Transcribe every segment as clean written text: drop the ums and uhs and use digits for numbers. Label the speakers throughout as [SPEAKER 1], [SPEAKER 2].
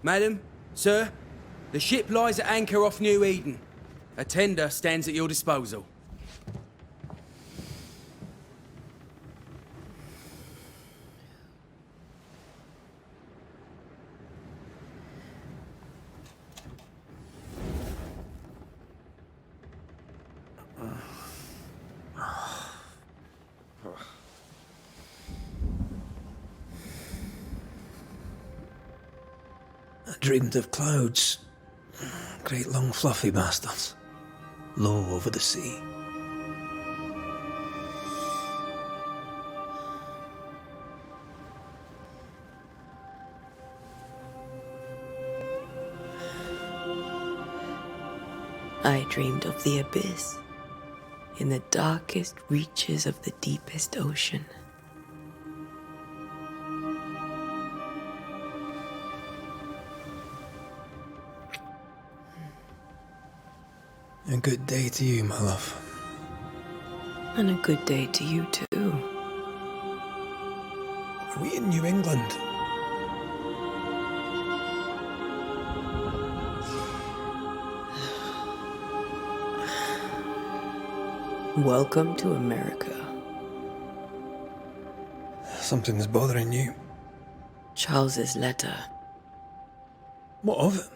[SPEAKER 1] Madam, sir, the ship lies at anchor off New Eden. A tender stands at your disposal.
[SPEAKER 2] I dreamed of clouds. Great long fluffy bastards. Low over the sea.
[SPEAKER 3] I dreamed of the abyss, in the darkest reaches of the deepest ocean.
[SPEAKER 2] A good day to you, my love.
[SPEAKER 3] And a good day to you too.
[SPEAKER 2] Are we in New England?
[SPEAKER 3] Welcome to America.
[SPEAKER 2] Something's bothering you.
[SPEAKER 3] Charles's letter.
[SPEAKER 2] What of it?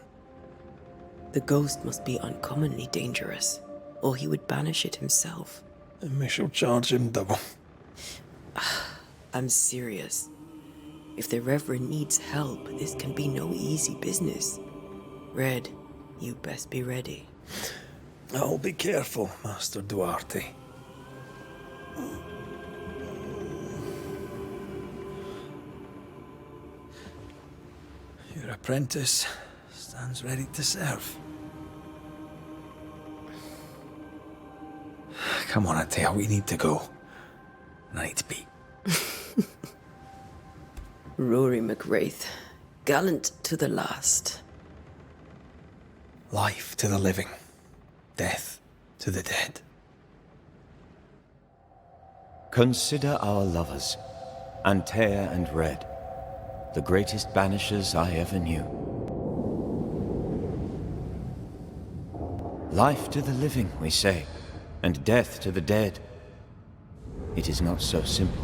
[SPEAKER 3] The ghost must be uncommonly dangerous, or he would banish it himself.
[SPEAKER 2] And we shall charge him double.
[SPEAKER 3] I'm serious. If the Reverend needs help, this can be no easy business. Red, you best be ready.
[SPEAKER 2] I'll be careful, Master Duarte. Your apprentice stands ready to serve. Come on, Atea, we need to go. And I need to be.
[SPEAKER 3] Rory McWraith, gallant to the last.
[SPEAKER 2] Life to the living, death to the dead.
[SPEAKER 4] Consider our lovers, Antea and Red, the greatest banishers I ever knew. Life to the living, we say, and death to the dead. It is not so simple.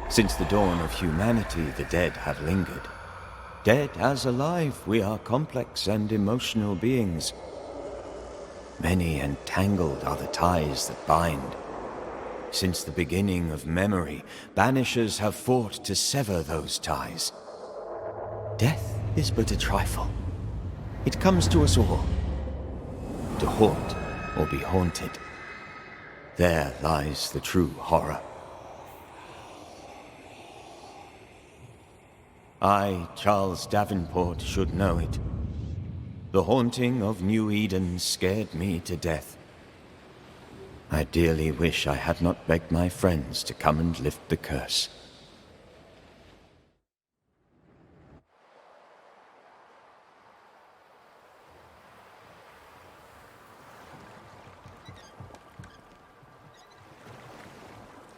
[SPEAKER 4] Since the dawn of humanity, the dead have lingered. Dead as alive, we are complex and emotional beings. Many and tangled are the ties that bind. Since the beginning of memory, banishers have fought to sever those ties. Death is but a trifle. It comes to us all. To haunt or be haunted. There lies the true horror. I, Charles Davenport, should know it. The haunting of New Eden scared me to death. I dearly wish I had not begged my friends to come and lift the curse.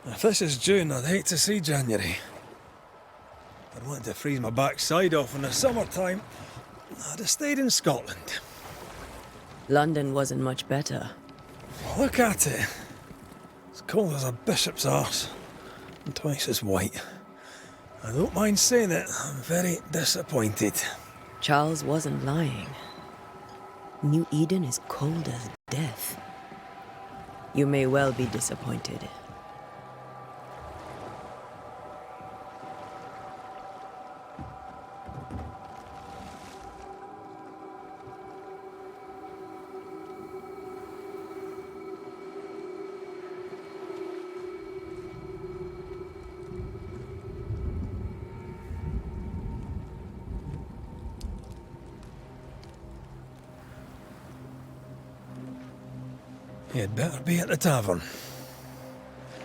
[SPEAKER 2] If this is June, I'd hate to see January. I'd want to freeze my backside off in the summertime. I'd have stayed in Scotland.
[SPEAKER 3] London wasn't much better.
[SPEAKER 2] Look at it. It's cold as a bishop's arse. And twice as white. I don't mind saying it, I'm very disappointed.
[SPEAKER 3] Charles wasn't lying. New Eden is cold as death. You may well be disappointed.
[SPEAKER 2] You'd better be at the tavern.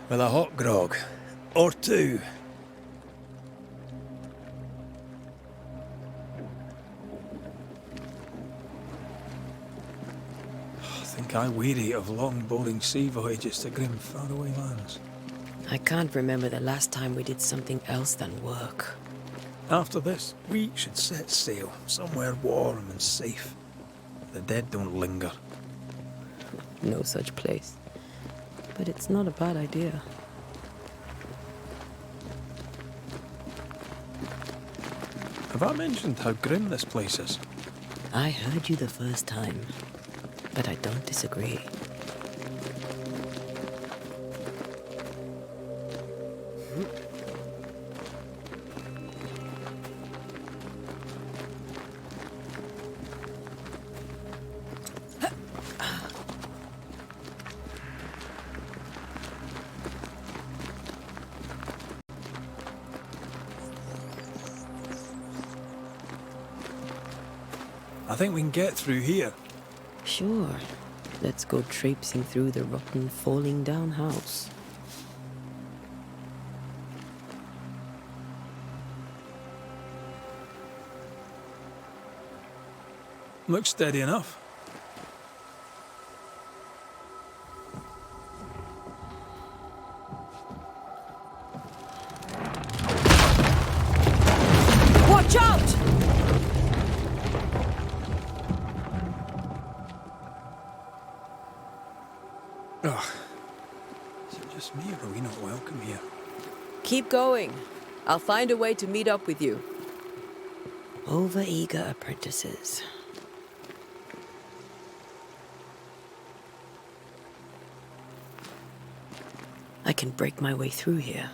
[SPEAKER 2] With a hot grog. Or two. I think I'm weary of long, boring sea voyages to grim, faraway lands.
[SPEAKER 3] I can't remember the last time we did something else than work.
[SPEAKER 2] After this, we should set sail somewhere warm and safe. The dead don't linger.
[SPEAKER 3] No such place. But it's not a bad idea.
[SPEAKER 2] Have I mentioned how grim this place is?
[SPEAKER 3] I heard you the first time, but I don't disagree.
[SPEAKER 2] I think we can get through here.
[SPEAKER 3] Sure. Let's go traipsing through the rotten, falling down house.
[SPEAKER 2] Looks steady enough.
[SPEAKER 3] Watch out!
[SPEAKER 2] Ugh. Is it just me or are we not welcome here?
[SPEAKER 3] Keep going. I'll find a way to meet up with you. Over-eager apprentices. I can break my way through here.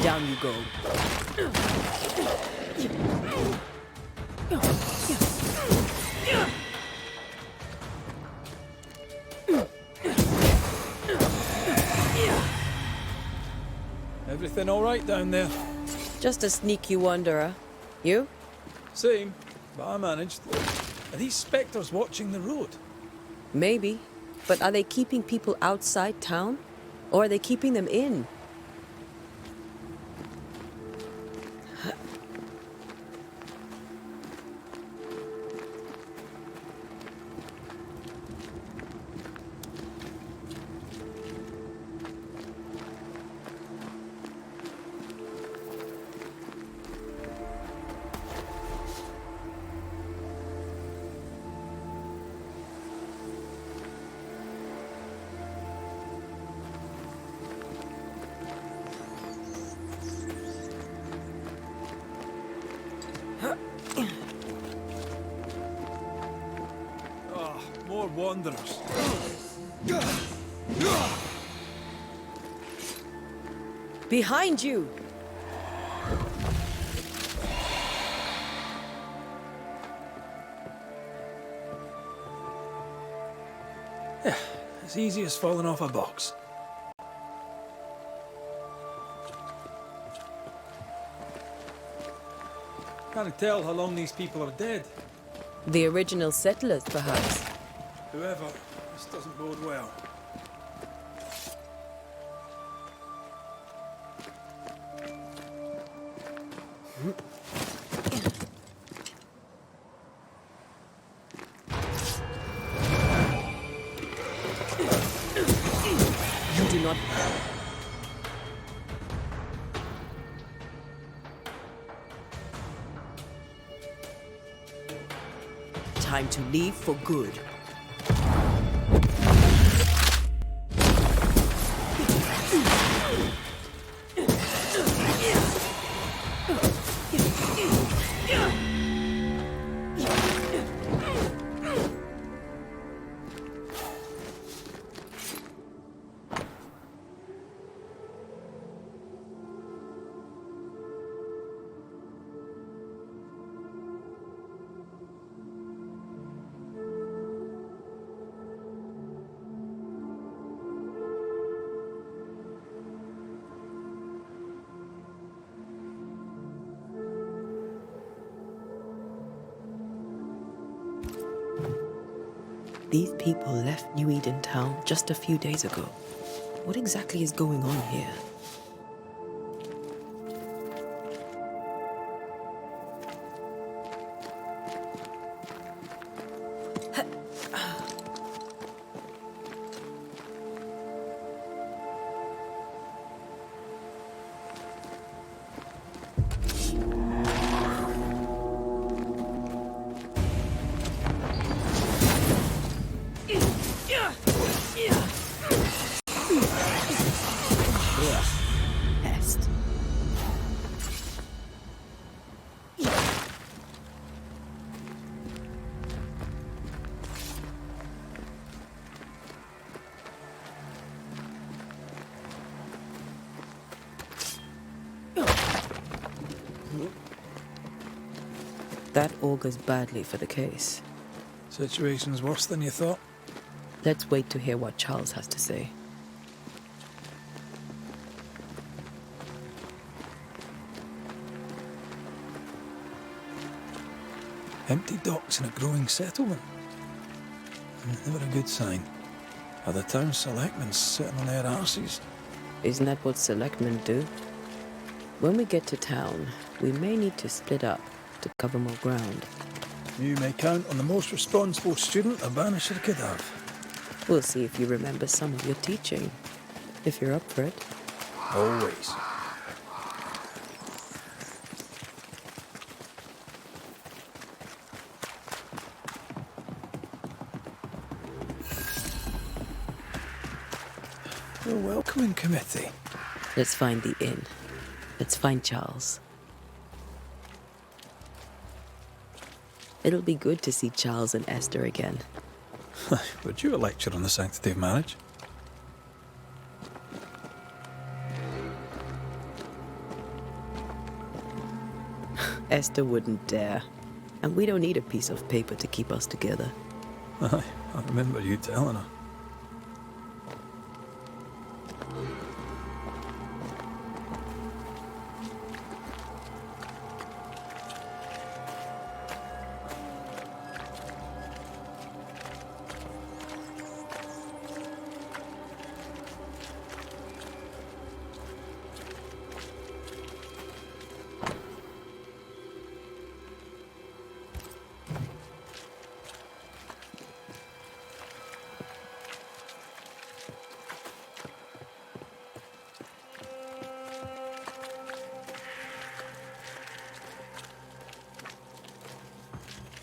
[SPEAKER 3] Down you go.
[SPEAKER 2] Everything all right down there?
[SPEAKER 3] Just a sneaky wanderer. You?
[SPEAKER 2] Same, but I managed. Are these spectres watching the road?
[SPEAKER 3] Maybe. But are they keeping people outside town? Or are they keeping them in?
[SPEAKER 2] More wanderers.
[SPEAKER 3] Behind you!
[SPEAKER 2] Yeah, as easy as falling off a box. Can't tell how long these people are dead.
[SPEAKER 3] The original settlers, perhaps.
[SPEAKER 2] Whoever, this doesn't bode well.
[SPEAKER 3] not... Time to leave for good. These people left New Eden town just a few days ago. What exactly is going on here? Pest. That augurs badly for the case.
[SPEAKER 2] Situation's worse than you thought.
[SPEAKER 3] Let's wait to hear what Charles has to say.
[SPEAKER 2] Empty docks in a growing settlement. Never a good sign. Are the town selectmen sitting on their arses?
[SPEAKER 3] Isn't that what selectmen do? When we get to town, we may need to split up to cover more ground.
[SPEAKER 2] You may count on the most responsible student a banisher could have.
[SPEAKER 3] We'll see if you remember some of your teaching, if you're up for it.
[SPEAKER 2] Always. A welcoming committee.
[SPEAKER 3] Let's find the inn. Let's find Charles. It'll be good to see Charles and Esther again.
[SPEAKER 2] Would you a lecture on the sanctity of marriage?
[SPEAKER 3] Esther wouldn't dare. And we don't need a piece of paper to keep us together.
[SPEAKER 2] Aye, I remember you telling her.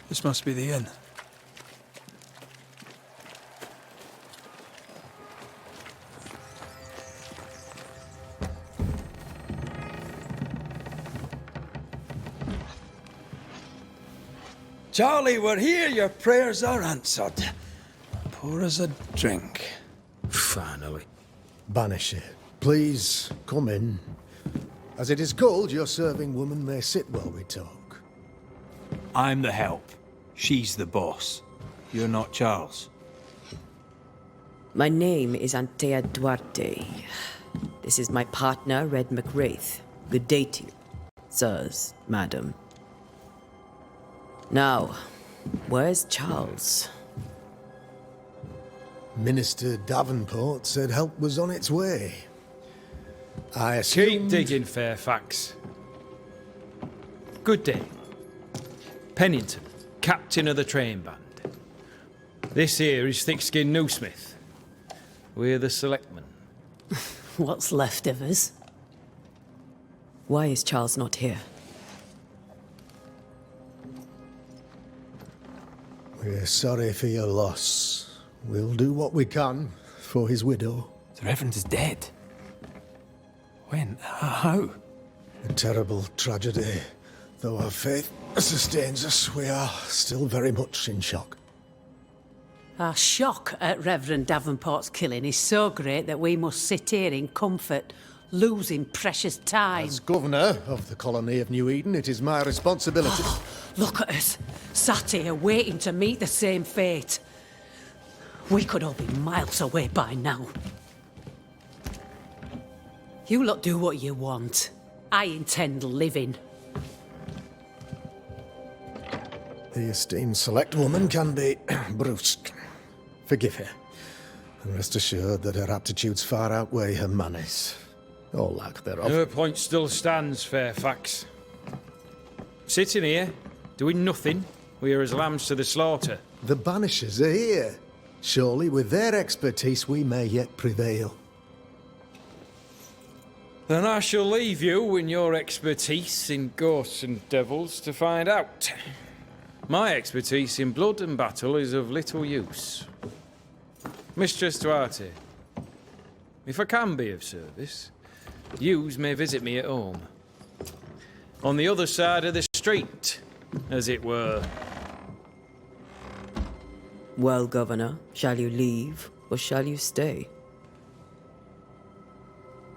[SPEAKER 2] This must be the inn. Charlie, we're here. Your prayers are answered. Pour us a drink.
[SPEAKER 1] Finally.
[SPEAKER 5] Banisher, please come in. As it is called, your serving woman may sit while we talk.
[SPEAKER 2] I'm the help. She's the boss. You're not Charles.
[SPEAKER 3] My name is Antea Duarte. This is my partner, Red McWraith. Good day to you, sirs, madam. Now, where's Charles?
[SPEAKER 5] Minister Davenport said help was on its way. I assumed...
[SPEAKER 6] Keep digging, Fairfax. Good day. Pennington, captain of the train band. This here is Thick-Skinned Newsmith. We're the selectmen.
[SPEAKER 7] What's left of us.
[SPEAKER 3] Why is Charles not here?
[SPEAKER 5] We're sorry for your loss. We'll do what we can for his widow.
[SPEAKER 2] The Reverend is dead. When? How?
[SPEAKER 5] A terrible tragedy. Though our faith sustains us, we are still very much in shock.
[SPEAKER 7] Our shock at Reverend Davenport's killing is so great that we must sit here in comfort, losing precious time.
[SPEAKER 5] As governor of the colony of New Eden, it is my responsibility.
[SPEAKER 7] Look at us, sat here waiting to meet the same fate. We could all be miles away by now. You lot do what you want. I intend living.
[SPEAKER 5] The esteemed select woman can be brusque. Forgive her, and rest assured that her aptitudes far outweigh her manners, or lack thereof.
[SPEAKER 6] Her point still stands, Fairfax. Sitting here, doing nothing, we are as lambs to the slaughter.
[SPEAKER 5] The Banishers are here. Surely, with their expertise, we may yet prevail.
[SPEAKER 6] Then I shall leave you and your expertise in ghosts and devils to find out. My expertise in blood and battle is of little use. Mistress Duarte, if I can be of service, yous may visit me at home. On the other side of the street, as it were.
[SPEAKER 3] Well, Governor, shall you leave or shall you stay?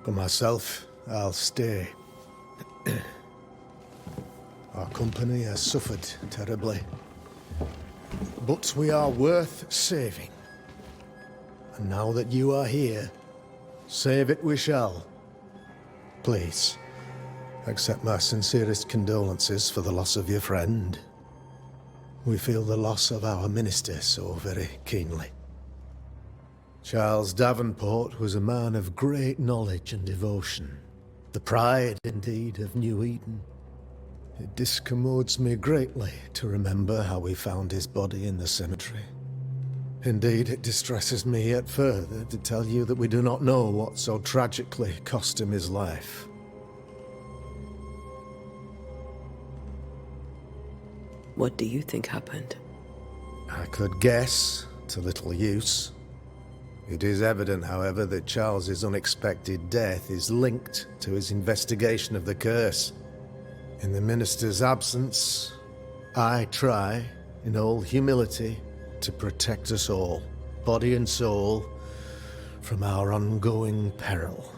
[SPEAKER 5] For myself, I'll stay. Our company has suffered terribly. But we are worth saving. And now that you are here, save it we shall. Please, accept my sincerest condolences for the loss of your friend. We feel the loss of our minister so very keenly. Charles Davenport was a man of great knowledge and devotion. The pride, indeed, of New Eden. It discommodes me greatly to remember how we found his body in the cemetery. Indeed, it distresses me yet further to tell you that we do not know what so tragically cost him his life.
[SPEAKER 3] What do you think happened?
[SPEAKER 5] I could guess, to little use. It is evident, however, that Charles's unexpected death is linked to his investigation of the curse. In the minister's absence, I try, in all humility, to protect us all, body and soul, from our ongoing peril.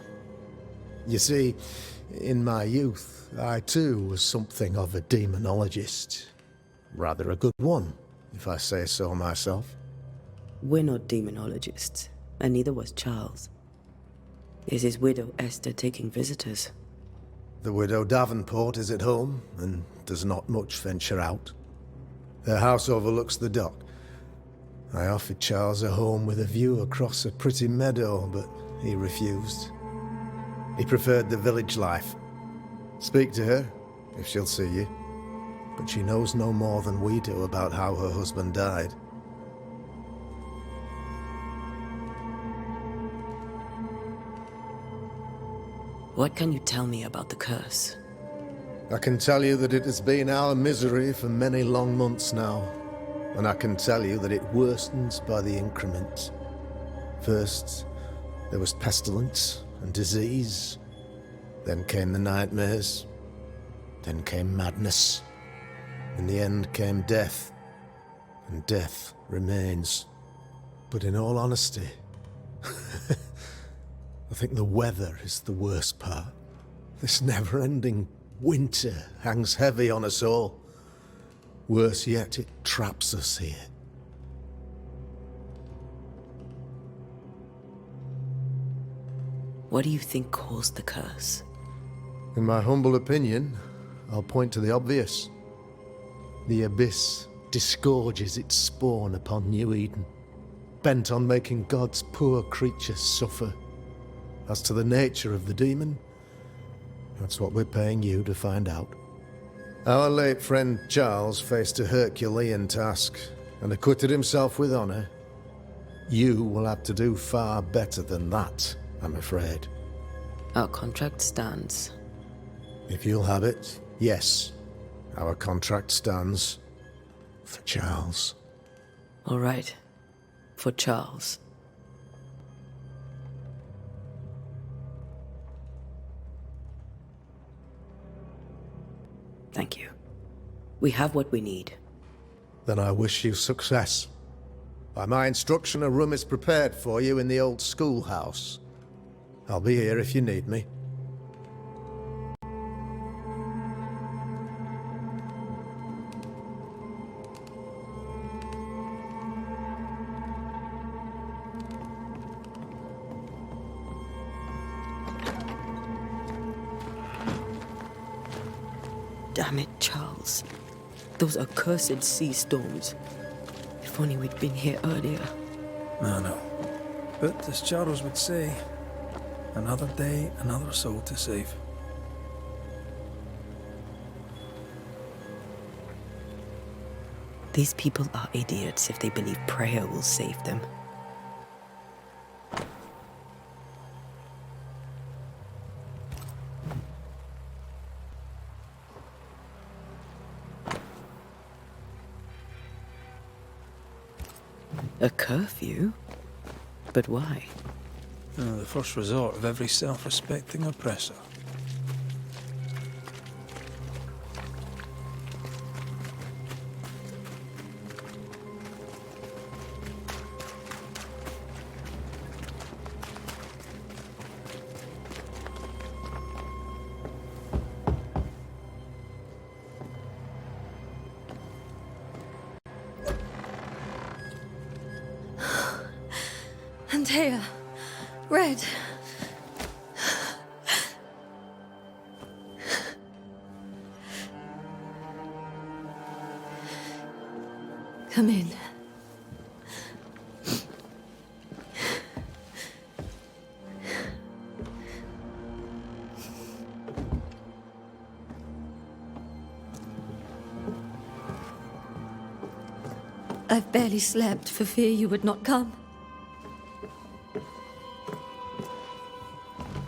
[SPEAKER 5] You see, in my youth, I too was something of a demonologist. Rather a good one, if I say so myself.
[SPEAKER 3] We're not demonologists, and neither was Charles. Is his widow Esther taking visitors?
[SPEAKER 5] The widow Davenport is at home, and does not much venture out. Their house overlooks the dock. I offered Charles a home with a view across a pretty meadow, but he refused. He preferred the village life. Speak to her, if she'll see you. But she knows no more than we do about how her husband died.
[SPEAKER 3] What can you tell me about the curse?
[SPEAKER 5] I can tell you that it has been our misery for many long months now. And I can tell you that it worsens by the increment. First, there was pestilence and disease. Then came the nightmares. Then came madness. In the end came death. And death remains. But in all honesty, I think the weather is the worst part. This never-ending winter hangs heavy on us all. Worse yet, it traps us here.
[SPEAKER 3] What do you think caused the curse?
[SPEAKER 5] In my humble opinion, I'll point to the obvious. The abyss disgorges its spawn upon New Eden, bent on making God's poor creatures suffer. As to the nature of the demon, that's what we're paying you to find out. Our late friend Charles faced a Herculean task and acquitted himself with honor. You will have to do far better than that, I'm afraid.
[SPEAKER 3] Our contract stands.
[SPEAKER 5] If you'll have it, yes. Our contract stands for Charles.
[SPEAKER 3] All right. For Charles. Thank you. We have what we need.
[SPEAKER 5] Then I wish you success. By my instruction, a room is prepared for you in the old schoolhouse. I'll be here if you need me.
[SPEAKER 3] Damn it, Charles. Those accursed sea storms. If only we'd been here earlier.
[SPEAKER 2] I know. But as Charles would say, another day, another soul to save.
[SPEAKER 3] These people are idiots if they believe prayer will save them. A curfew? But why?
[SPEAKER 2] The first resort of every self-respecting oppressor.
[SPEAKER 8] Antea, Red. Come in. I've barely slept for fear you would not come.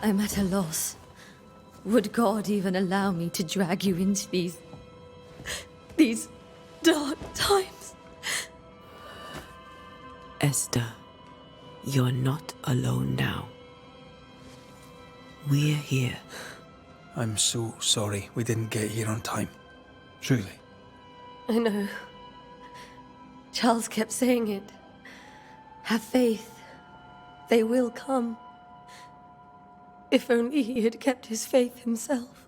[SPEAKER 8] I'm at a loss. Would God even allow me to drag you into these dark times?
[SPEAKER 3] Esther, you're not alone now. We're here.
[SPEAKER 2] I'm so sorry we didn't get here on time. Truly.
[SPEAKER 8] I know. Charles kept saying it. Have faith. They will come. If only he had kept his faith himself.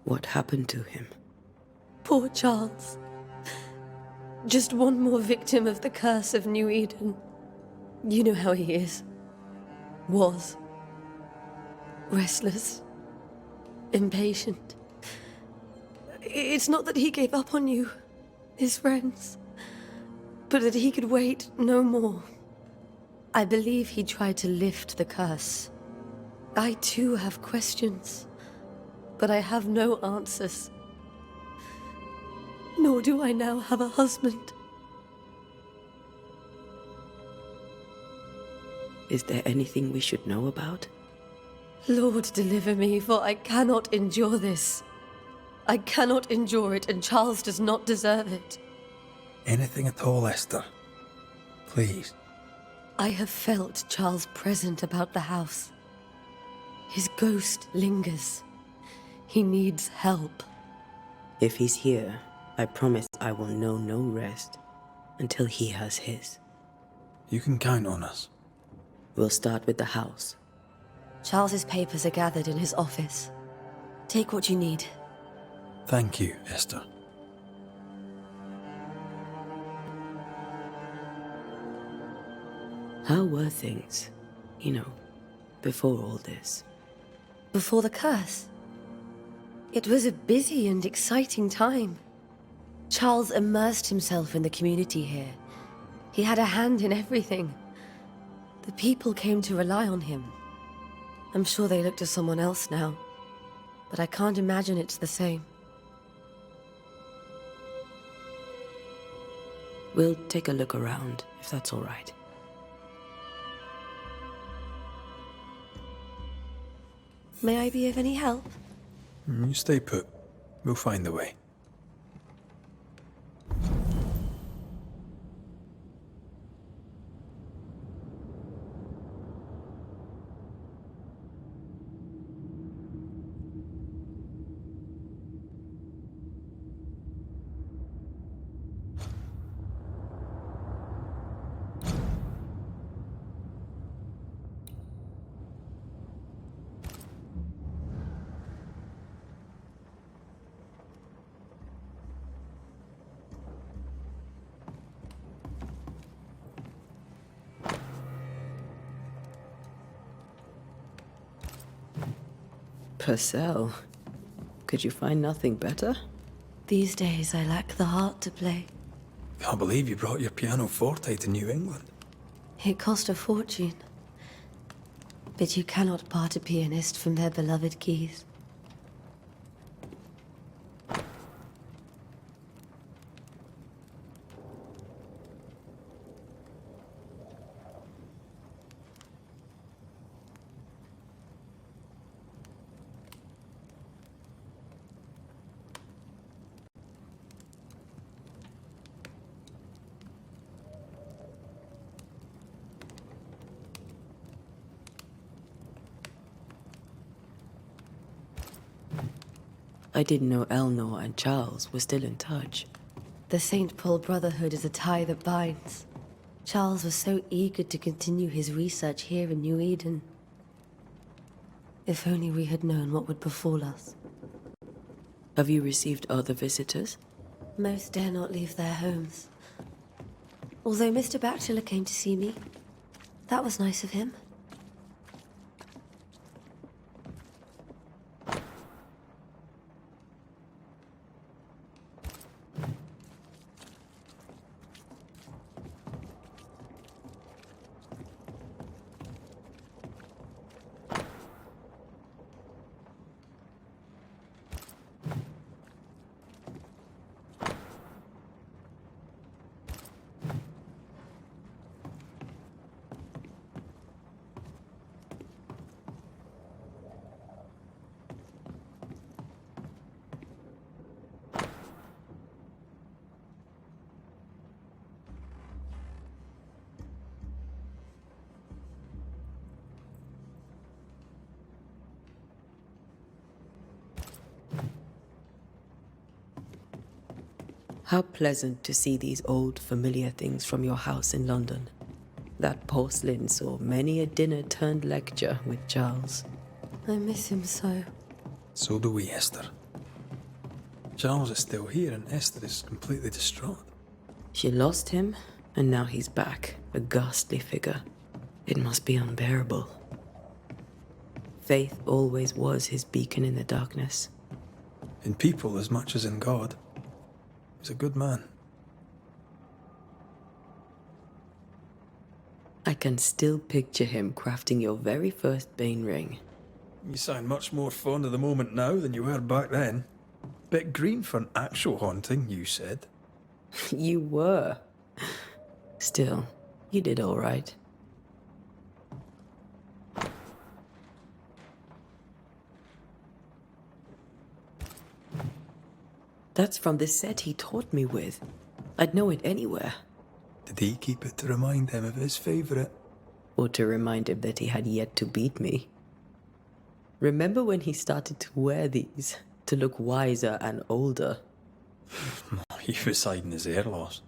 [SPEAKER 3] What happened to him?
[SPEAKER 8] Poor Charles. Just one more victim of the curse of New Eden. You know how he is. Was. Restless. Impatient. It's not that he gave up on you, his friends, but that he could wait no more. I believe he tried to lift the curse. I too have questions, but I have no answers. Nor do I now have a husband.
[SPEAKER 3] Is there anything we should know about?
[SPEAKER 8] Lord, deliver me, for I cannot endure this. I cannot endure it, and Charles does not deserve it.
[SPEAKER 2] Anything at all, Esther. Please.
[SPEAKER 8] I have felt Charles present about the house. His ghost lingers. He needs help.
[SPEAKER 3] If he's here, I promise I will know no rest until he has his.
[SPEAKER 2] You can count on us.
[SPEAKER 3] We'll start with the house.
[SPEAKER 8] Charles's papers are gathered in his office. Take what you need.
[SPEAKER 2] Thank you, Esther.
[SPEAKER 3] How were things, before all this?
[SPEAKER 8] Before the curse? It was a busy and exciting time. Charles immersed himself in the community here. He had a hand in everything. The people came to rely on him. I'm sure they look to someone else now, but I can't imagine it's the same.
[SPEAKER 3] We'll take a look around, if that's all right.
[SPEAKER 8] May I be of any help?
[SPEAKER 2] You stay put. We'll find a way.
[SPEAKER 3] Purcell. Could you find nothing better?
[SPEAKER 8] These days I lack the heart to play.
[SPEAKER 2] Can't believe you brought your pianoforte to New England.
[SPEAKER 8] It cost a fortune. But you cannot part a pianist from their beloved keys.
[SPEAKER 3] I didn't know Eleanor and Charles were still in touch.
[SPEAKER 8] The St. Paul Brotherhood is a tie that binds. Charles was so eager to continue his research here in New Eden. If only we had known what would befall us.
[SPEAKER 3] Have you received other visitors?
[SPEAKER 8] Most dare not leave their homes. Although Mr. Bachelor came to see me. That was nice of him.
[SPEAKER 3] How pleasant to see these old familiar things from your house in London. That porcelain saw many a dinner turned lecture with Charles.
[SPEAKER 8] I miss him so.
[SPEAKER 2] So do we, Esther. Charles is still here and Esther is completely distraught.
[SPEAKER 3] She lost him, and now he's back, a ghastly figure. It must be unbearable. Faith always was his beacon in the darkness.
[SPEAKER 2] In people as much as in God. He's a good man.
[SPEAKER 3] I can still picture him crafting your very first Bane ring.
[SPEAKER 2] You sound much more fond of the moment now than you were back then. Bit green for an actual haunting, you said.
[SPEAKER 3] You were. Still, you did all right. That's from the set he taught me with. I'd know it anywhere.
[SPEAKER 2] Did he keep it to remind him of his favourite?
[SPEAKER 3] Or to remind him that he had yet to beat me. Remember when he started to wear these, to look wiser and older?
[SPEAKER 2] He was hiding his hair loss.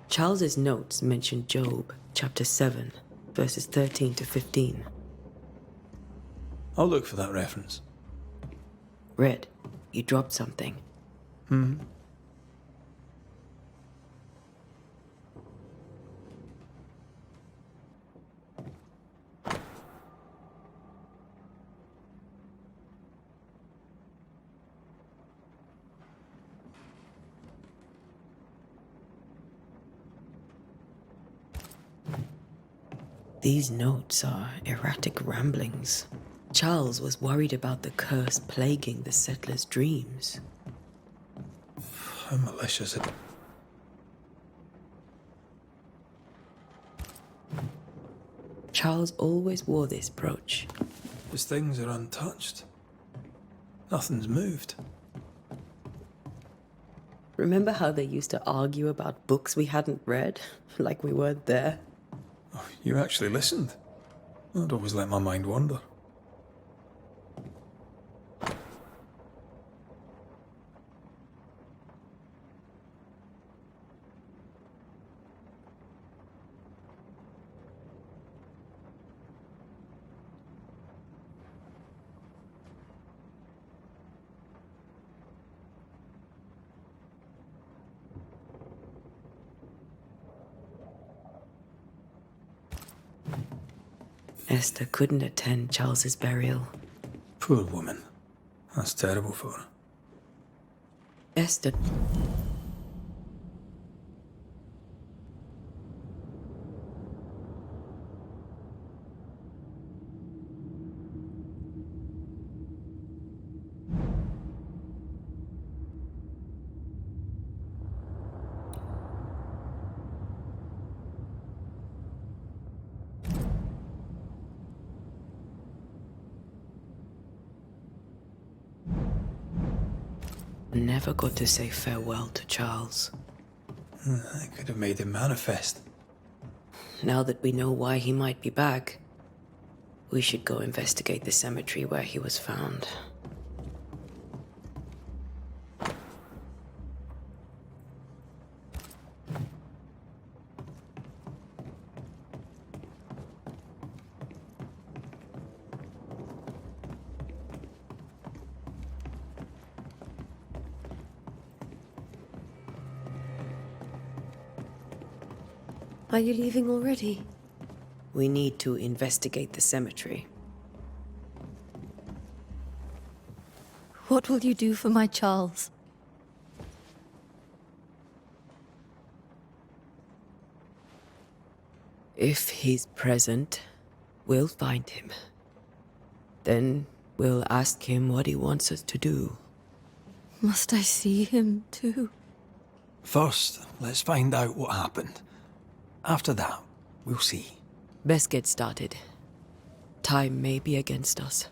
[SPEAKER 3] Charles's notes mention Job, chapter 7, verses 13 to 15.
[SPEAKER 2] I'll look for that reference.
[SPEAKER 3] Red, you dropped something. These notes are erratic ramblings. Charles was worried about the curse plaguing the settlers' dreams.
[SPEAKER 2] How malicious it...
[SPEAKER 3] Charles always wore this brooch.
[SPEAKER 2] His things are untouched. Nothing's moved.
[SPEAKER 3] Remember how they used to argue about books we hadn't read? Like we weren't there?
[SPEAKER 2] Oh, you actually listened. I'd always let my mind wander.
[SPEAKER 3] Esther couldn't attend Charles's burial.
[SPEAKER 2] Poor woman. That's terrible for her.
[SPEAKER 3] Esther... never got to say farewell to Charles.
[SPEAKER 2] I could have made him manifest.
[SPEAKER 3] Now that we know why he might be back, we should go investigate the cemetery where he was found.
[SPEAKER 8] Are you leaving already?
[SPEAKER 3] We need to investigate the cemetery.
[SPEAKER 8] What will you do for my Charles?
[SPEAKER 3] If he's present, we'll find him. Then we'll ask him what he wants us to do.
[SPEAKER 8] Must I see him too?
[SPEAKER 2] First, let's find out what happened. After that, we'll see.
[SPEAKER 3] Best get started. Time may be against us.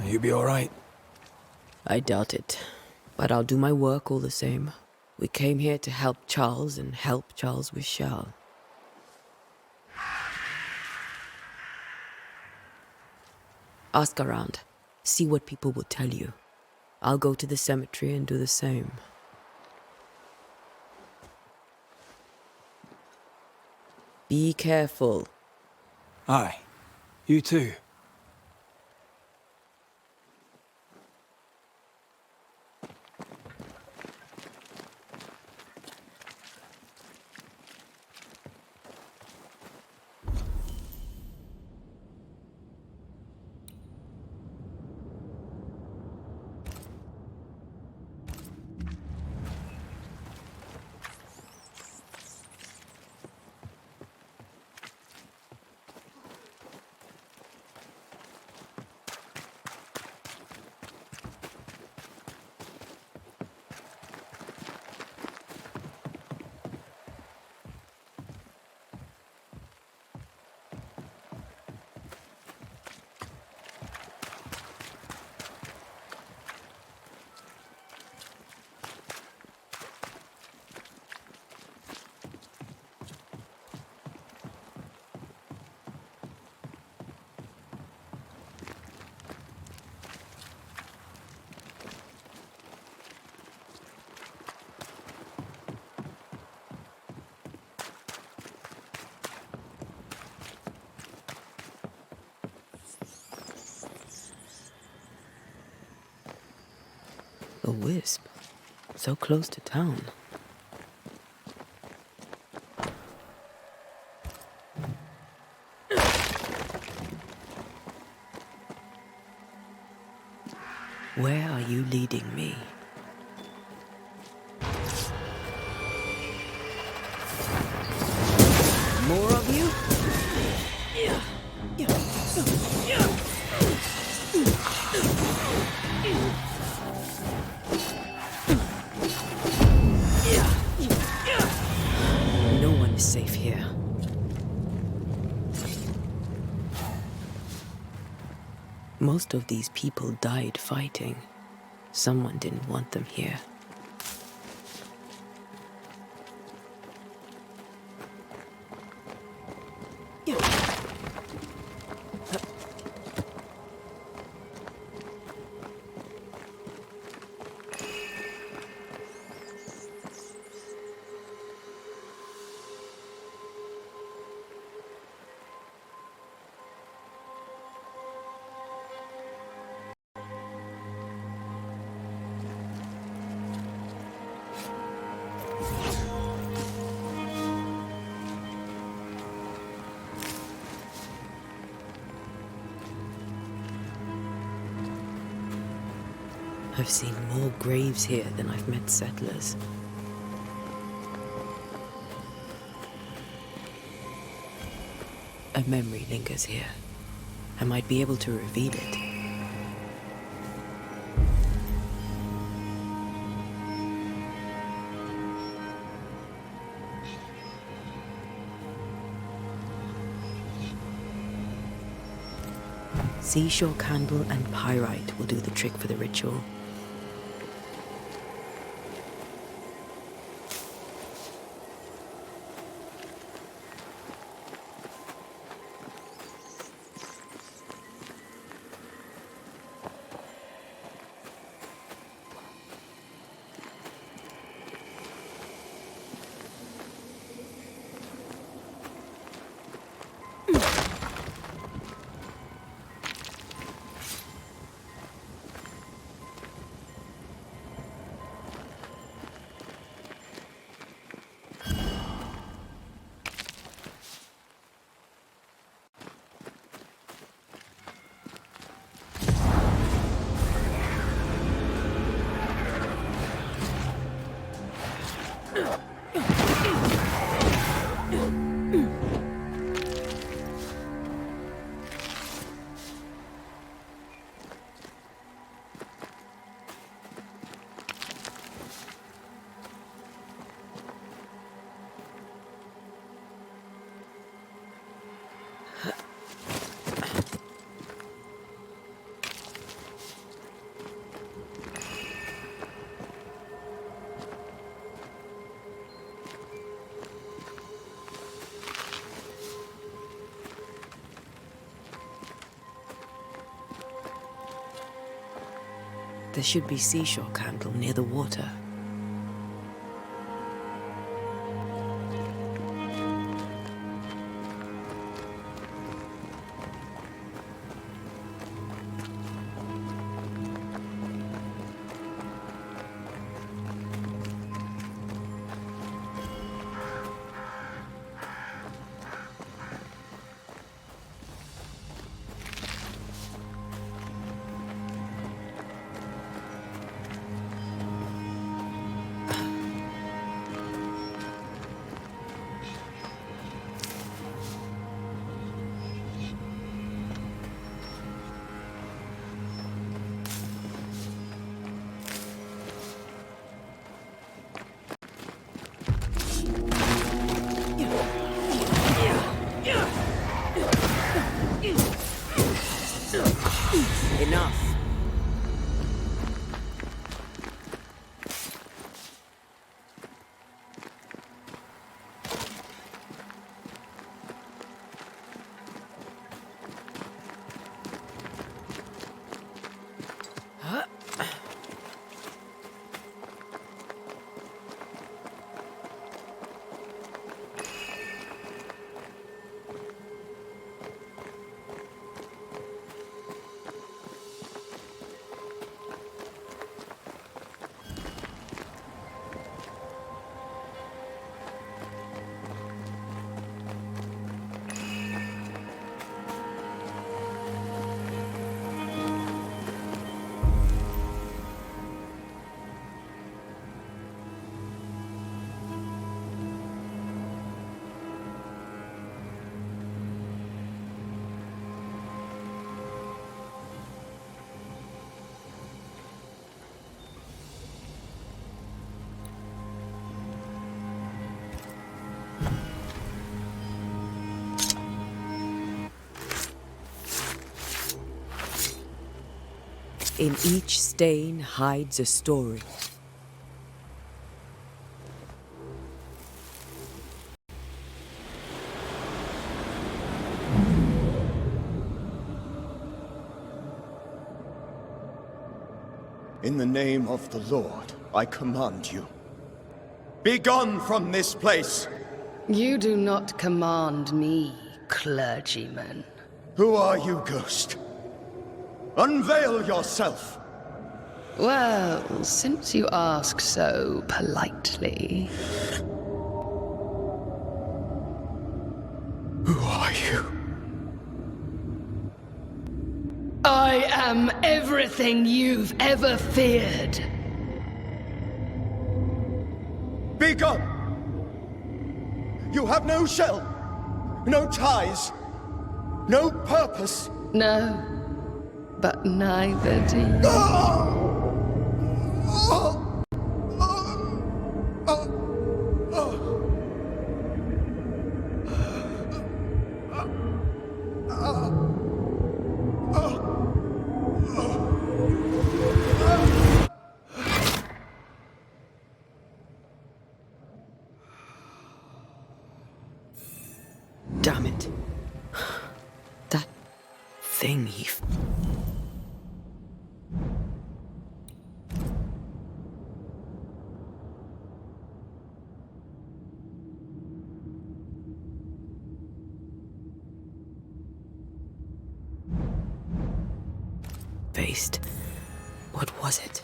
[SPEAKER 2] You be all right?
[SPEAKER 3] I doubt it, but I'll do my work all the same. We came here to help Charles and help Charles with Charles. Ask around. See what people will tell you. I'll go to the cemetery and do the same. Be careful.
[SPEAKER 2] Aye. You too.
[SPEAKER 3] A wisp. So close to town. Where are you leading me? More of you? No one is safe here. Most of these people died fighting. Someone didn't want them here. I've seen more graves here than I've met settlers. A memory lingers here. I might be able to reveal it. Seashore candle and pyrite will do the trick for the ritual. There should be seashore candle near the water. Enough. In each stain hides a story.
[SPEAKER 4] In the name of the Lord, I command you. Be gone from this place!
[SPEAKER 9] You do not command me, clergyman.
[SPEAKER 4] Who are you, ghost? Unveil yourself!
[SPEAKER 9] Well, since you ask so politely...
[SPEAKER 4] Who are you?
[SPEAKER 9] I am everything you've ever feared.
[SPEAKER 4] Be gone! You have no shell, no ties, no purpose.
[SPEAKER 9] No, but neither do you.
[SPEAKER 3] Damn it. That thing he... faced. What was it?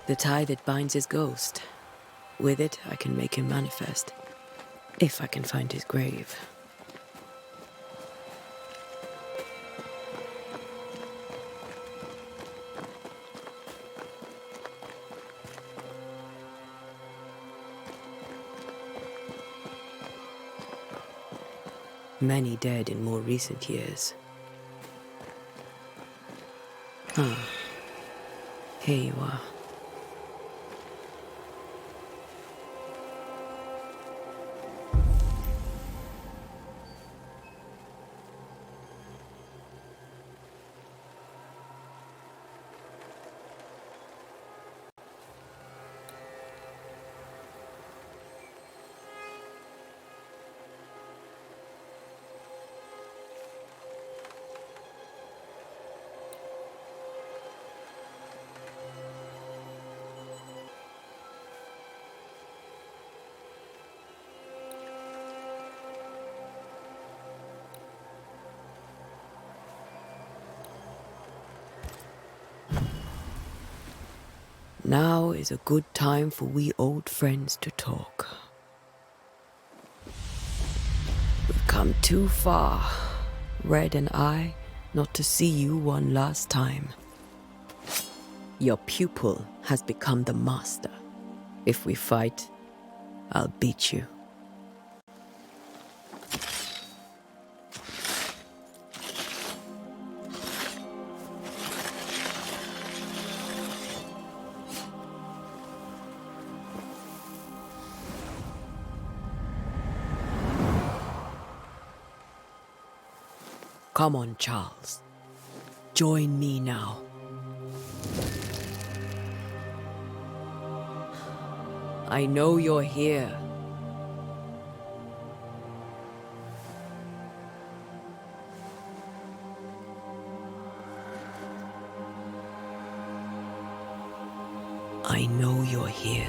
[SPEAKER 3] The tie that binds his ghost. With it, I can make him manifest. If I can find his grave. Many dead in more recent years. Ah, here you are. Now is a good time for we old friends to talk. We've come too far, Red and I, not to see you one last time. Your pupil has become the master. If we fight, I'll beat you. Come on, Charles. Join me now. I know you're here. I know you're here.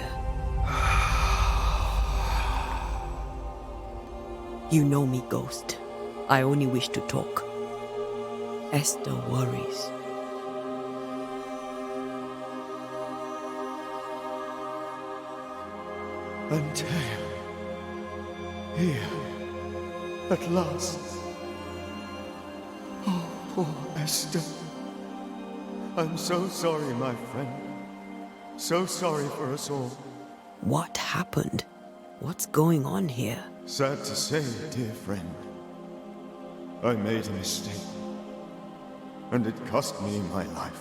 [SPEAKER 3] You know me, Ghost. I only wish to talk. Esther worries.
[SPEAKER 10] Here. At last. Oh, poor Esther. I'm so sorry, my friend. So sorry for us all.
[SPEAKER 3] What happened? What's going on here?
[SPEAKER 10] Sad to say, dear friend. I made a mistake. And it cost me my life.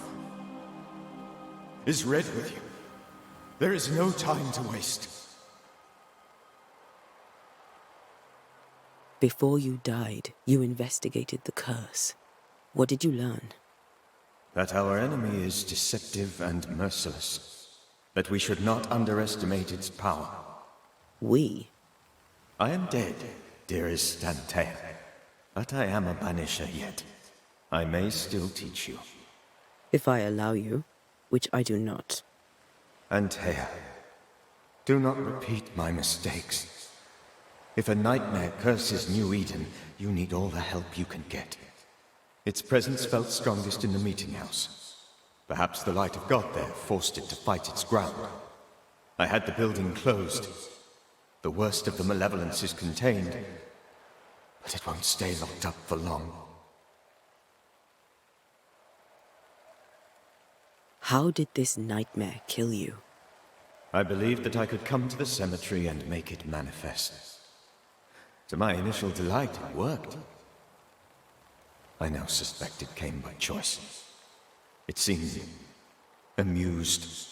[SPEAKER 10] Is Red with you? There is no time to waste.
[SPEAKER 3] Before you died, you investigated the curse. What did you learn?
[SPEAKER 4] That our enemy is deceptive and merciless. That we should not underestimate its power.
[SPEAKER 3] We?
[SPEAKER 4] I am dead, dearest Antea. But I am a banisher yet. I may still teach you.
[SPEAKER 3] If I allow you, which I do not.
[SPEAKER 4] Antea, do not repeat my mistakes. If a nightmare curses New Eden, you need all the help you can get. Its presence felt strongest in the meeting house. Perhaps the light of God there forced it to fight its ground. I had the building closed. The worst of the malevolence is contained, but it won't stay locked up for long.
[SPEAKER 3] How did this nightmare kill you?
[SPEAKER 4] I believed that I could come to the cemetery and make it manifest. To my initial delight, it worked. I now suspect it came by choice. It seemed amused,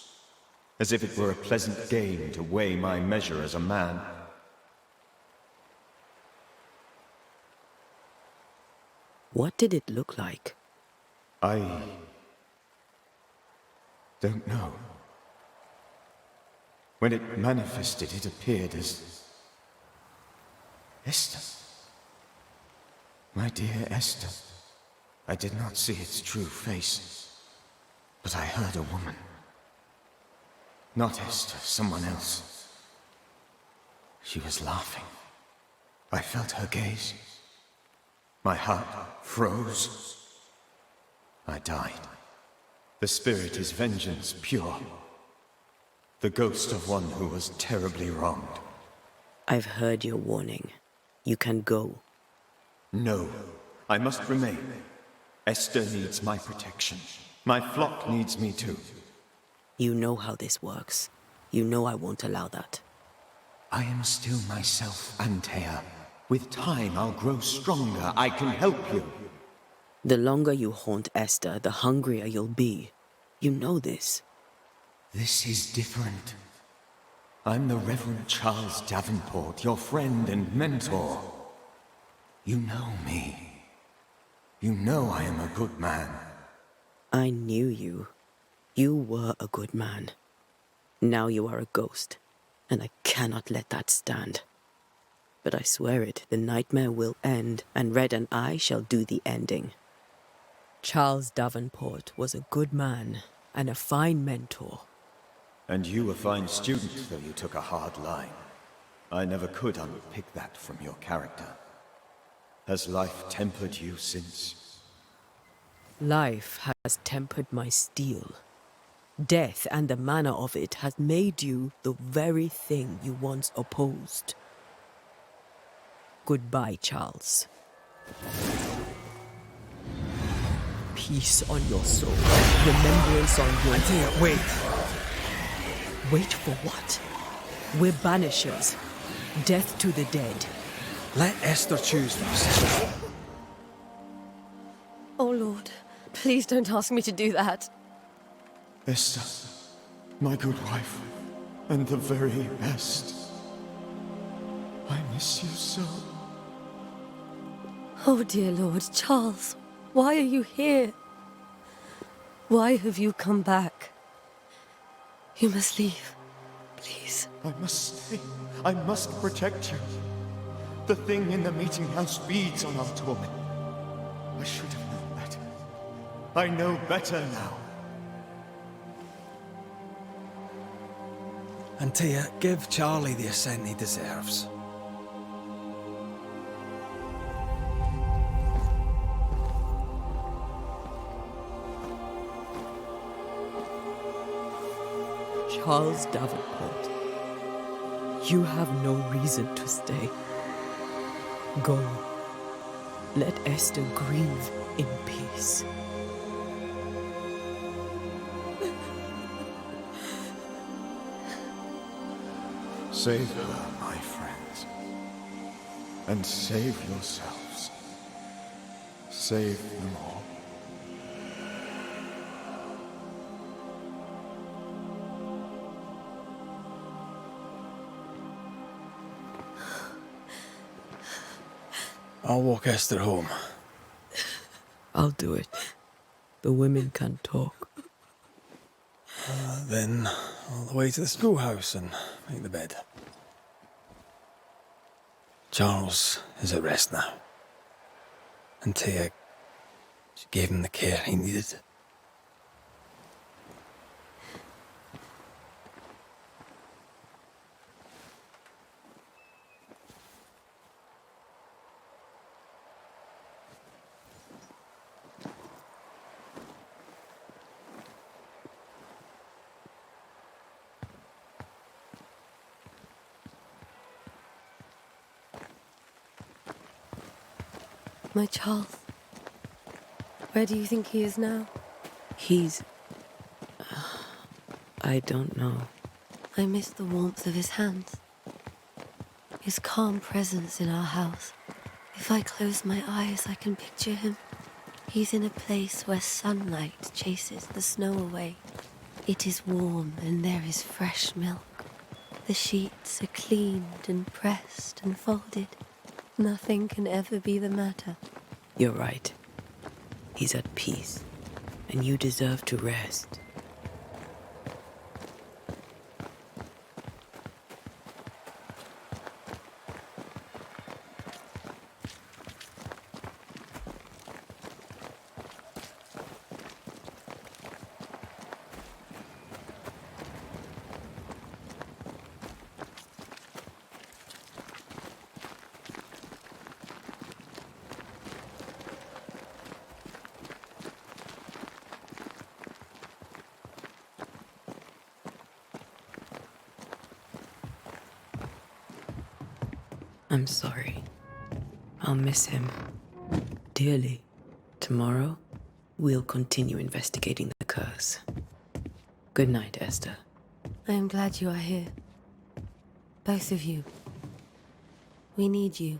[SPEAKER 4] as if it were a pleasant game to weigh my measure as a man.
[SPEAKER 3] What did it look like?
[SPEAKER 4] I don't know. When it manifested, it appeared as Esther. My dear Esther. I did not see its true face, but I heard a woman. Not Esther, someone else. She was laughing. I felt her gaze. My heart froze. I died. The spirit is vengeance pure. The ghost of one who was terribly wronged.
[SPEAKER 3] I've heard your warning. You can go.
[SPEAKER 4] No, I must remain. Esther needs my protection. My flock needs me too.
[SPEAKER 3] You know how this works. You know I won't allow that.
[SPEAKER 4] I am still myself, Antea. With time, I'll grow stronger. I can help you.
[SPEAKER 3] The longer you haunt Esther, the hungrier you'll be. You know this.
[SPEAKER 4] This is different. I'm the Reverend Charles Davenport, your friend and mentor. You know me. You know I am a good man.
[SPEAKER 3] I knew you. You were a good man. Now you are a ghost, and I cannot let that stand. But I swear it, the nightmare will end, and Red and I shall do the ending. Charles Davenport was a good man and a fine mentor.
[SPEAKER 4] And you a fine student, though you took a hard line. I never could unpick that from your character. Has life tempered you since?
[SPEAKER 3] Life has tempered my steel. Death and the manner of it has made you the very thing you once opposed. Goodbye, Charles. Peace on your soul. Remembrance on your...
[SPEAKER 2] Antea, wait!
[SPEAKER 3] Wait for what? We're banishers. Death to the dead.
[SPEAKER 2] Let Esther choose first.
[SPEAKER 8] Oh, Lord. Please don't ask me to do that.
[SPEAKER 10] Esther, my good wife, and the very best. I miss you so.
[SPEAKER 8] Oh, dear Lord, Charles, why are you here? Why have you come back? You must leave, please.
[SPEAKER 10] I must stay. I must protect you. The thing in the meeting house feeds on our torment. I should have known better. I know better now.
[SPEAKER 2] Antea, give Charlie the ascent he deserves.
[SPEAKER 3] Charles Davenport, you have no reason to stay. Go. Let Esther grieve in peace.
[SPEAKER 10] Save her, my friends. And save yourselves. Save them all.
[SPEAKER 2] I'll walk Esther home.
[SPEAKER 3] I'll do it. The women can't talk.
[SPEAKER 2] Then all the way to the schoolhouse and make the bed. Charles is at rest now. And Tia, she gave him the care he needed.
[SPEAKER 8] My Charles. Where do you think he is now?
[SPEAKER 3] He's... I don't know.
[SPEAKER 8] I miss the warmth of his hands. His calm presence in our house. If I close my eyes, I can picture him. He's in a place where sunlight chases the snow away. It is warm and there is fresh milk. The sheets are cleaned and pressed and folded. Nothing can ever be the matter.
[SPEAKER 3] You're right. He's at peace, and you deserve to rest. I'm sorry. I'll miss him dearly. Tomorrow, we'll continue investigating the curse. Good night, Esther.
[SPEAKER 8] I am glad you are here. Both of you. We need you.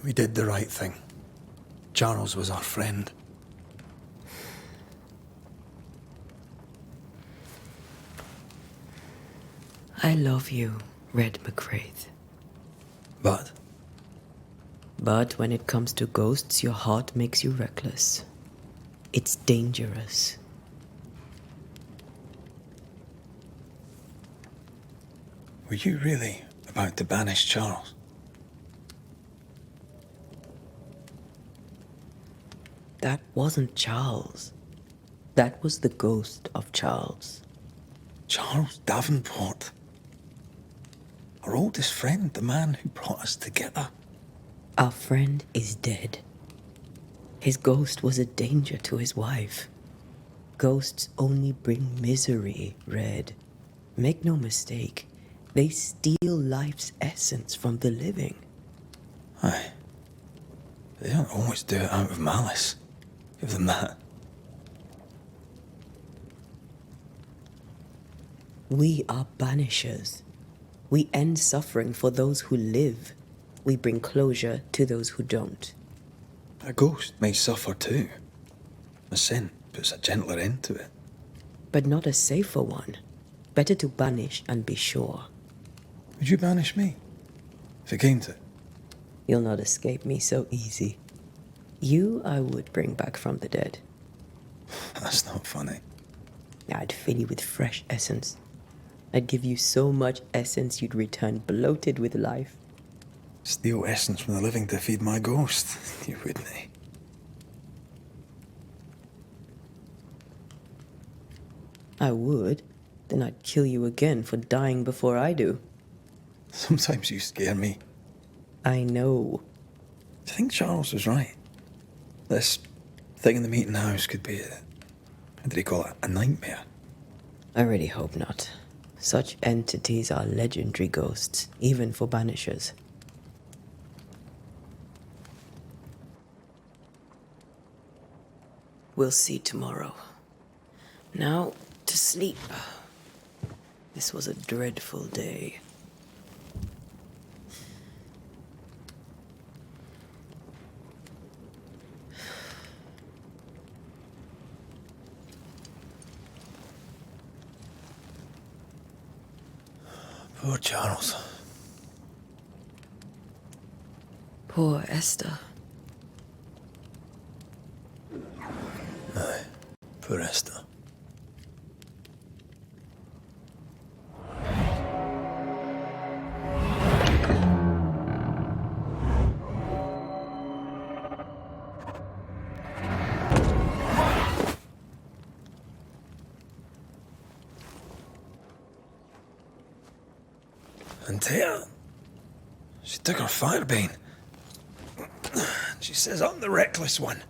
[SPEAKER 2] We did the right thing. Charles was our friend.
[SPEAKER 3] I love you, Red McCraith.
[SPEAKER 2] But
[SPEAKER 3] But when it comes to ghosts, your heart makes you reckless. It's dangerous.
[SPEAKER 2] were you really about to banish Charles?
[SPEAKER 3] That wasn't Charles. That was the ghost of Charles.
[SPEAKER 2] Charles Davenport? Our oldest friend, the man who brought us together.
[SPEAKER 3] Our friend is dead. His ghost was a danger to his wife. Ghosts only bring misery, Red. Make no mistake, they steal life's essence from the living.
[SPEAKER 2] Aye. They don't always do it out of malice. Give them that.
[SPEAKER 3] We are banishers. We end suffering for those who live. We bring closure to those who don't.
[SPEAKER 2] A ghost may suffer too. A sin puts a gentler end to it.
[SPEAKER 3] But not a safer one. Better to banish and be sure.
[SPEAKER 2] Would you banish me? If it came to it?
[SPEAKER 3] You'll not escape me so easy. You I would bring back from the dead.
[SPEAKER 2] That's not funny.
[SPEAKER 3] I'd fill you with fresh essence. I'd give you so much essence you'd return bloated with life.
[SPEAKER 2] Steal essence from the living to feed my ghost. You wouldn't.
[SPEAKER 3] I would. Then I'd kill you again for dying before I do.
[SPEAKER 2] Sometimes you scare me.
[SPEAKER 3] I know.
[SPEAKER 2] Do you think Charles was right? This thing in the meeting house could be how did he call it? A nightmare?
[SPEAKER 3] I really hope not. Such entities are legendary ghosts, even for banishers. We'll see tomorrow. Now, to sleep. This was a dreadful day.
[SPEAKER 2] Poor Charles.
[SPEAKER 3] Poor Esther.
[SPEAKER 2] Aye, poor Esther. Antea, she took her firebane. She says I'm the reckless one.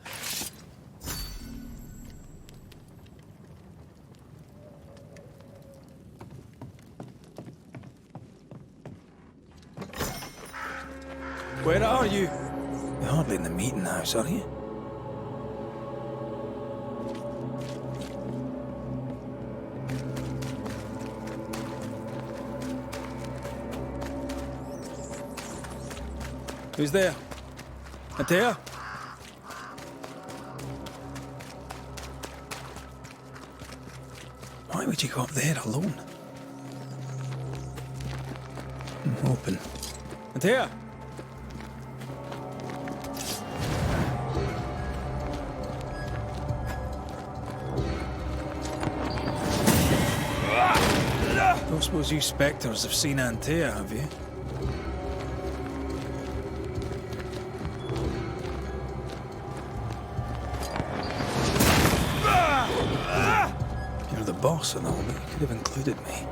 [SPEAKER 2] Where are you? You're hardly in the meeting house, are you? Who's there? Antea? Why would you go up there alone? Open. Antea? Don't suppose you spectres have seen Antea, have you? You're the boss and all, but you could have included me.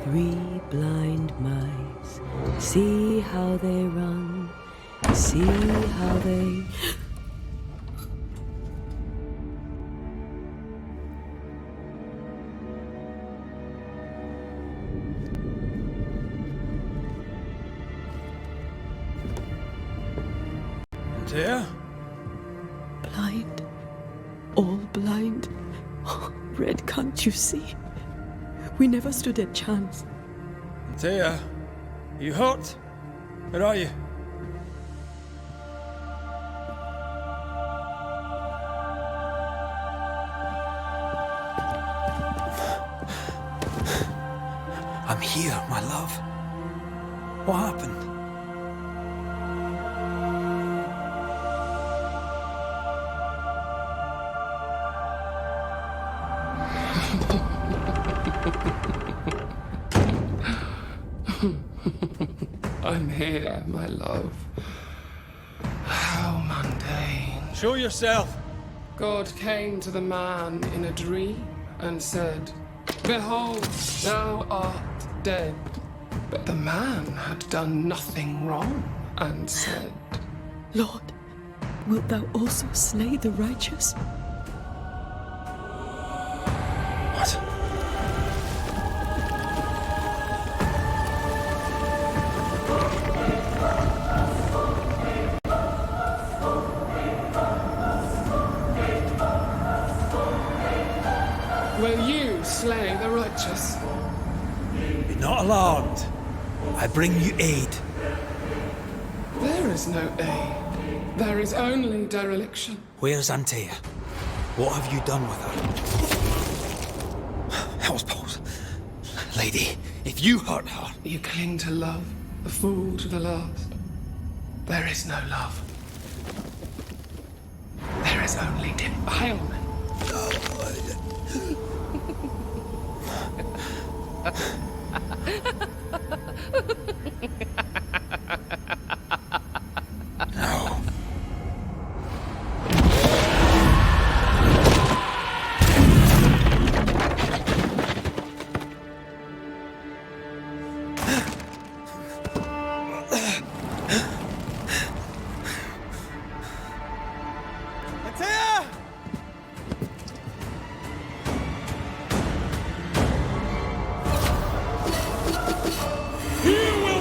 [SPEAKER 3] Three blind mice, see how they run, see how they...
[SPEAKER 2] Antea?
[SPEAKER 3] Blind Red, can't you see? We never stood a chance.
[SPEAKER 2] Antea, you hurt? Where are you? I'm here, my love. What happened?
[SPEAKER 9] I'm here, my love. How mundane.
[SPEAKER 2] Show yourself!
[SPEAKER 9] God came to the man in a dream and said, "Behold, thou art dead." But the man had done nothing wrong and said,
[SPEAKER 3] Lord, wilt thou also slay the righteous?
[SPEAKER 2] What?
[SPEAKER 9] "Will you slay the righteous?"
[SPEAKER 2] Be not alarmed. I bring you aid.
[SPEAKER 9] There is no aid. There is only dereliction.
[SPEAKER 2] Where's Antea? What have you done with her? Hell's balls. Lady, if you hurt her...
[SPEAKER 9] You cling to love, a fool to the last. There is no love. There is only defilement.
[SPEAKER 2] No.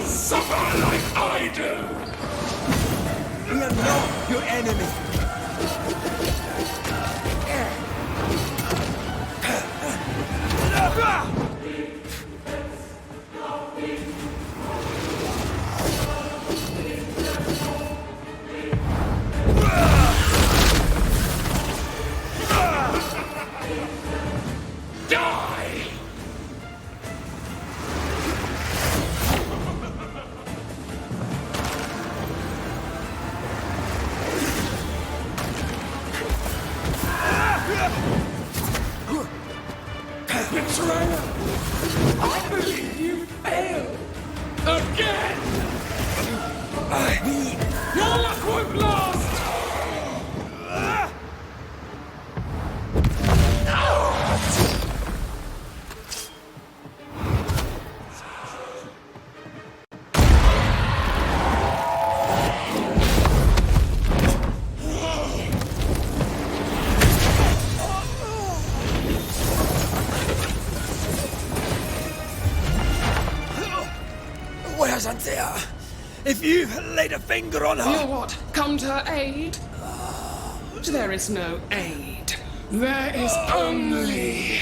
[SPEAKER 9] Suffer like I do!
[SPEAKER 2] We are not your enemy.
[SPEAKER 9] Die! Betrayer! I believe you failed! Again! Your luck won't last!
[SPEAKER 2] Where's Antea? If you laid a finger on her...
[SPEAKER 9] You what? Come to her aid? There is no aid. There is only...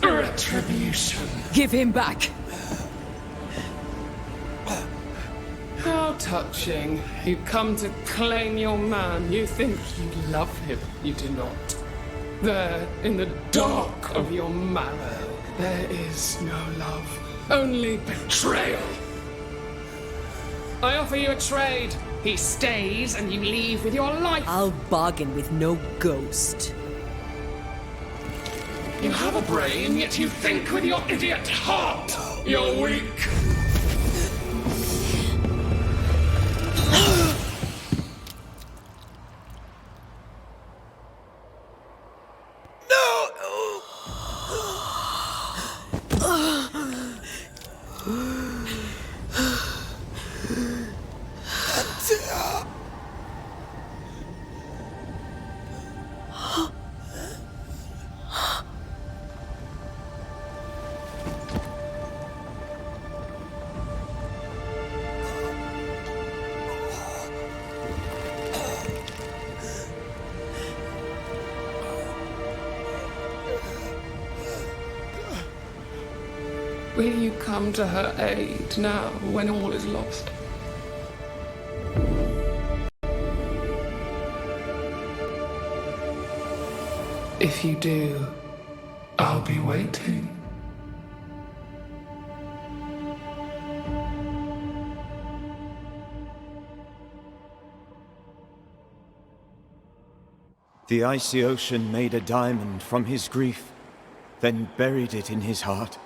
[SPEAKER 9] retribution.
[SPEAKER 3] Give him back!
[SPEAKER 9] How touching. You come to claim your man. You think you love him. You do not. There, in the dark of your marrow, there is no love. Only betrayal. I offer you a trade. He stays and you leave with your life.
[SPEAKER 3] I'll bargain with no ghost.
[SPEAKER 9] You have a brain, yet you think with your idiot heart. You're weak. Will you come to her aid now, when all is lost? If you do, I'll be waiting.
[SPEAKER 4] The icy ocean made a diamond from his grief, then buried it in his heart.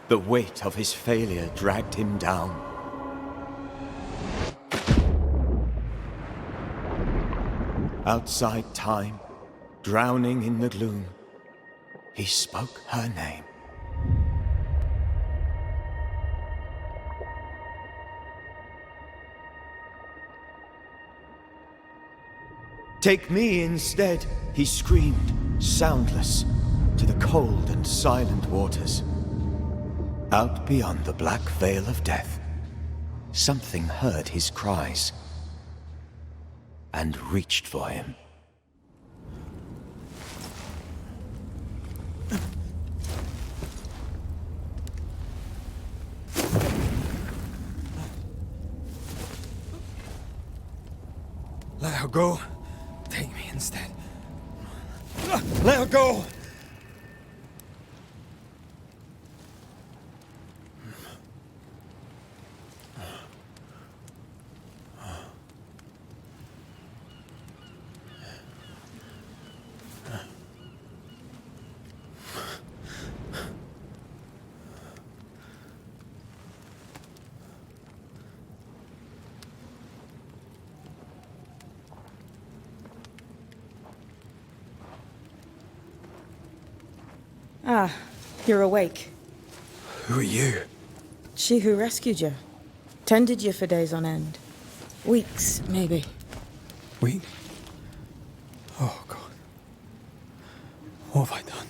[SPEAKER 4] The weight of his failure dragged him down. Outside time, drowning in the gloom, he spoke her name. Take me instead, he screamed, soundless, to the cold and silent waters. Out beyond the black veil of death, something heard his cries and reached for him.
[SPEAKER 2] Let her go. Take me instead. Let her go!
[SPEAKER 11] Ah, you're awake.
[SPEAKER 2] Who are you?
[SPEAKER 11] She who rescued you. Tended you for days on end. Weeks, maybe.
[SPEAKER 2] We? Oh, God. What have I done?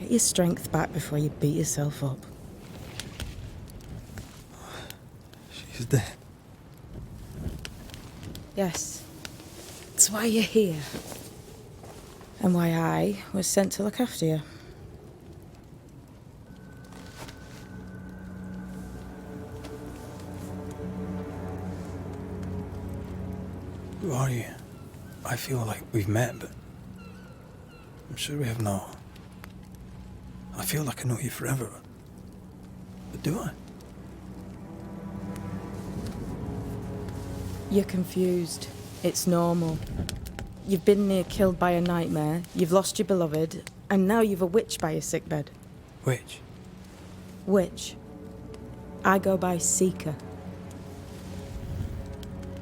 [SPEAKER 11] Get your strength back before you beat yourself up.
[SPEAKER 2] She's dead.
[SPEAKER 11] Yes. That's why you're here. And why I was sent to look after you.
[SPEAKER 2] Who are you? I feel like we've met, but I'm sure we have not. I feel like I know you forever. But do I?
[SPEAKER 11] You're confused. It's normal. You've been near killed by a nightmare, you've lost your beloved, and now you've a witch by your sickbed.
[SPEAKER 2] Which?
[SPEAKER 11] Witch. I go by Seeker.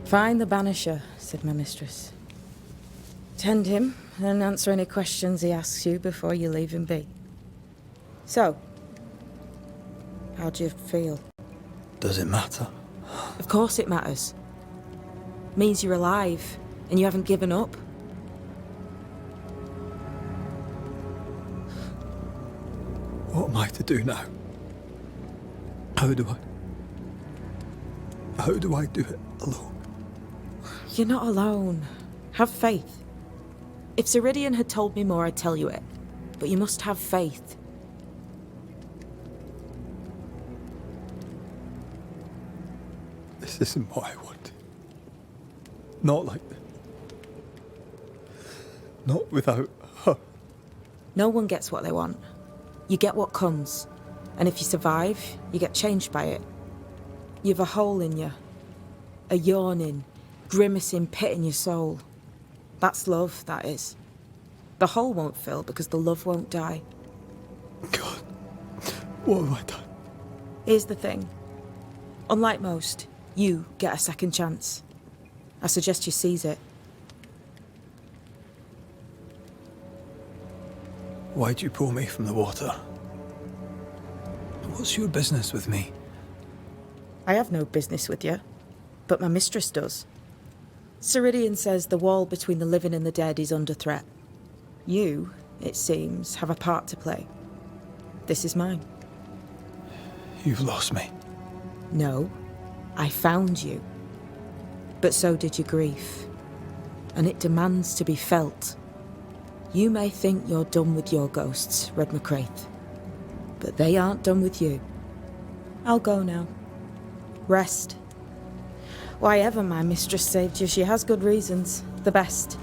[SPEAKER 11] Find the Banisher, said my mistress. Tend him, and answer any questions he asks you before you leave him be. So, how do you feel?
[SPEAKER 2] Does it matter?
[SPEAKER 11] Of course it matters. Means you're alive, and you haven't given up.
[SPEAKER 2] What am I to do now? How do I do it alone?
[SPEAKER 11] You're not alone. Have faith. If Ceridian had told me more, I'd tell you it. But you must have faith.
[SPEAKER 2] This isn't what I wanted. Not like this. Not without her.
[SPEAKER 11] No one gets what they want. You get what comes. And if you survive, you get changed by it. You've a hole in you. A yawning, grimacing pit in your soul. That's love, that is. The hole won't fill because the love won't die.
[SPEAKER 2] God, what have I done?
[SPEAKER 11] Here's the thing. Unlike most, you get a second chance. I suggest you seize it.
[SPEAKER 2] Why'd you pull me from the water? What's your business with me?
[SPEAKER 11] I have no business with you, but my mistress does. Ceridian says the wall between the living and the dead is under threat. You, it seems, have a part to play. This is mine.
[SPEAKER 2] You've lost me.
[SPEAKER 11] No, I found you. But so did your grief. And it demands to be felt. You may think you're done with your ghosts, Red McCraith, but they aren't done with you. I'll go now. Rest. Why ever my mistress saved you, she has good reasons. The best.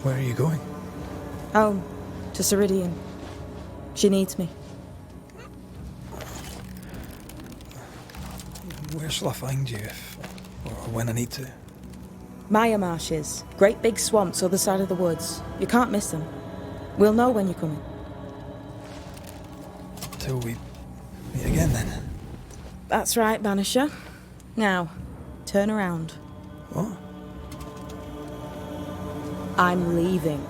[SPEAKER 2] Where are you going?
[SPEAKER 11] Home. To Ceridian. She needs me.
[SPEAKER 2] Where shall I find you if, or when I need to?
[SPEAKER 11] Maya Marshes. Great big swamps other side of the woods. You can't miss them. We'll know when you're coming.
[SPEAKER 2] Till we meet again then.
[SPEAKER 11] That's right, Banisher. Now, turn around.
[SPEAKER 2] What?
[SPEAKER 11] I'm leaving.